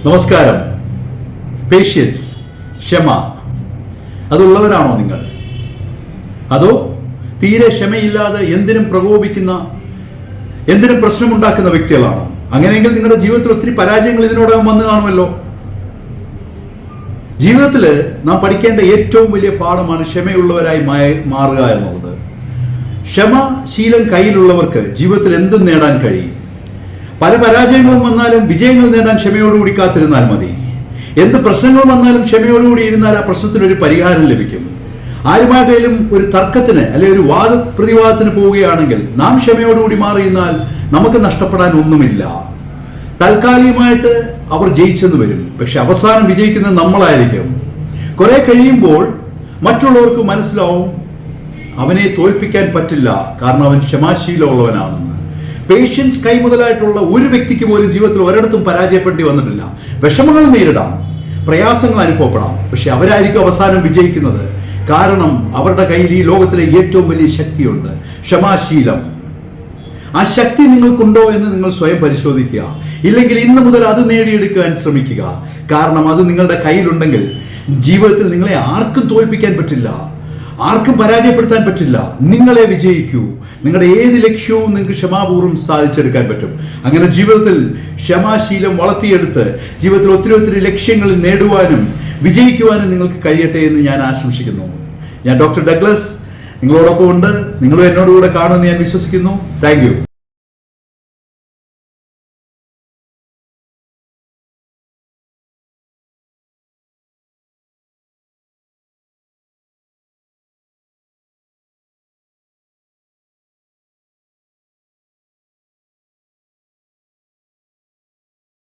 നമസ്കാരം. പേഷ്യൻസ്, ക്ഷമ, അതുള്ളവരാണോ നിങ്ങൾ? അതോ തീരെ ക്ഷമയില്ലാതെ എന്തിനും പ്രകോപിക്കുന്ന, എന്തിനും പ്രശ്നമുണ്ടാക്കുന്ന വ്യക്തികളാണോ? അങ്ങനെയെങ്കിൽ നിങ്ങളുടെ ജീവിതത്തിൽ ഒത്തിരി പരാജയങ്ങൾ ഇതിനോടകം വന്നു കാണുമല്ലോ. ജീവിതത്തിൽ നാം പഠിക്കേണ്ട ഏറ്റവും വലിയ പാഠമാണ് ക്ഷമയുള്ളവരായി മാറുക എന്നുള്ളത്. ക്ഷമശീലം കയ്യിലുള്ളവർക്ക് ജീവിതത്തിൽ എന്തും നേടാൻ കഴിയും. പല പരാജയങ്ങളും വന്നാലും വിജയങ്ങൾ നേടാൻ ക്ഷമയോടുകൂടി കാത്തിരുന്നാൽ മതി. എന്ത് പ്രശ്നങ്ങൾ വന്നാലും ക്ഷമയോടുകൂടി ഇരുന്നാൽ ആ പ്രശ്നത്തിനൊരു പരിഹാരം ലഭിക്കും. ആരുമായിട്ടേലും ഒരു തർക്കത്തിന് അല്ലെങ്കിൽ ഒരു വാദപ്രതിവാദത്തിന് പോവുകയാണെങ്കിൽ നാം ക്ഷമയോടുകൂടി മാറിയിരുന്നാൽ നമുക്ക് നഷ്ടപ്പെടാൻ ഒന്നുമില്ല. താൽക്കാലികമായിട്ട് അവർ ജയിച്ചെന്ന് വരും, പക്ഷെ അവസാനം വിജയിക്കുന്നത് നമ്മളായിരിക്കും. കുറെ കഴിയുമ്പോൾ മറ്റുള്ളവർക്ക് മനസ്സിലാവും അവനെ തോൽപ്പിക്കാൻ പറ്റില്ല, കാരണം അവൻ ക്ഷമാശീലമുള്ളവനാണെന്ന്. പേഷ്യൻസ് കൈമുതലായിട്ടുള്ള ഒരു വ്യക്തിക്ക് പോലും ജീവിതത്തിൽ ഒരിടത്തും പരാജയപ്പെടേണ്ടി വന്നിട്ടില്ല. വിഷമങ്ങൾ നേരിടാം, പ്രയാസങ്ങൾ അനുഭവപ്പെടാം, പക്ഷെ അവരായിരിക്കും അവസാനം വിജയിക്കുന്നത്. കാരണം അവരുടെ കയ്യിൽ ഈ ലോകത്തിലെ ഏറ്റവും വലിയ ശക്തിയുണ്ട്, ക്ഷമാശീലം. ആ ശക്തി നിങ്ങൾക്കുണ്ടോ എന്ന് നിങ്ങൾ സ്വയം പരിശോധിക്കുക. ഇല്ലെങ്കിൽ ഇന്ന് മുതൽ അത് നേടിയെടുക്കാൻ ശ്രമിക്കുക. കാരണം അത് നിങ്ങളുടെ കയ്യിലുണ്ടെങ്കിൽ ജീവിതത്തിൽ നിങ്ങളെ ആർക്കും തോൽപ്പിക്കാൻ പറ്റില്ല, ആർക്കും പരാജയപ്പെടുത്താൻ പറ്റില്ല. നിങ്ങളെ വിജയിക്കൂ. നിങ്ങളുടെ ഏത് ലക്ഷ്യവും നിങ്ങൾക്ക് ക്ഷമാപൂർവ്വം സാധിച്ചെടുക്കാൻ പറ്റും. അങ്ങനെ ജീവിതത്തിൽ ക്ഷമാശീലം വളർത്തിയെടുത്ത് ജീവിതത്തിൽ ഒത്തിരി ലക്ഷ്യങ്ങൾ നേടുവാനും വിജയിക്കുവാനും നിങ്ങൾക്ക് കഴിയട്ടെ എന്ന് ഞാൻ ആശംസിക്കുന്നു. ഞാൻ ഡോക്ടർ ഡഗ്ലസ് നിങ്ങളോടൊപ്പം ഉണ്ട്. നിങ്ങളും എന്നോടുകൂടെ കാണുമെന്ന് ഞാൻ വിശ്വസിക്കുന്നു. Thank you.